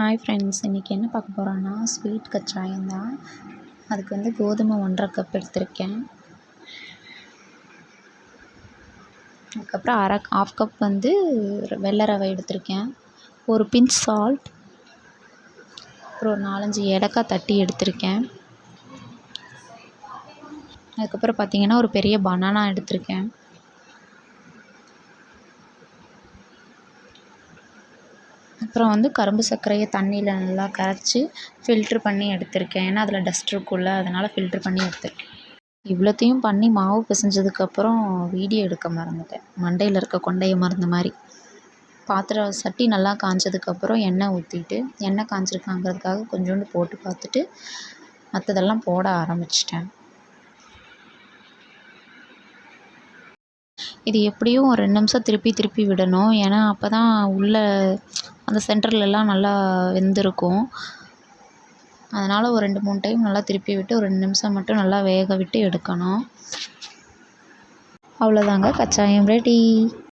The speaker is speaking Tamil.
ஹாய் ஃப்ரெண்ட்ஸ், இன்றைக்கி என்ன பார்க்க போகிறோன்னா ஸ்வீட் கச்சாயம் தான். அதுக்கு வந்து கோதுமை 1½ கப் எடுத்திருக்கேன். அதுக்கப்புறம் ½ கப் வந்து வெள்ளை ரவை எடுத்திருக்கேன். ஒரு பிஞ்ச் சால்ட், அப்புறம் ஒரு 4-5 ஏலக்காய் தட்டி எடுத்திருக்கேன். அதுக்கப்புறம் பார்த்திங்கன்னா ஒரு பெரிய பனானா எடுத்திருக்கேன். அப்புறம் வந்து கரும்பு சர்க்கரையை தண்ணியில் நல்லா கரைச்சி ஃபில்ட்ரு பண்ணி எடுத்திருக்கேன். ஏன்னா அதில் டஸ்ட் இருக்குல்ல, அதனால் ஃபில்ட்ரு பண்ணி எடுத்திருக்கேன். இவ்வளோத்தையும் பண்ணி மாவு பிசைஞ்சதுக்கப்புறம் வீடியோ எடுக்க மறந்துட்டேன். மண்டையில் இருக்க கொண்டைய மறந்த மாதிரி. சட்டி நல்லா காஞ்சதுக்கப்புறம் எண்ணெய் ஊற்றிட்டு, எண்ணெய் காஞ்சிருக்காங்கிறதுக்காக கொஞ்சோண்டு போட்டு பார்த்துட்டு மற்றதெல்லாம் போட ஆரம்பிச்சிட்டேன். இது எப்படியும் ஒரு 2 நிமிஷம் திருப்பி விடணும். ஏன்னா அப்போ தான் உள்ளே அந்த சென்டர்லலாம் நல்லா வெந்திருக்கும். அதனால் ஒரு 2-3 டைம் நல்லா திருப்பி விட்டு ஒரு 2 நிமிஷம் மட்டும் நல்லா வேக விட்டு எடுக்கணும். அவ்வளோதாங்க, கச்சாயம் ரெடி.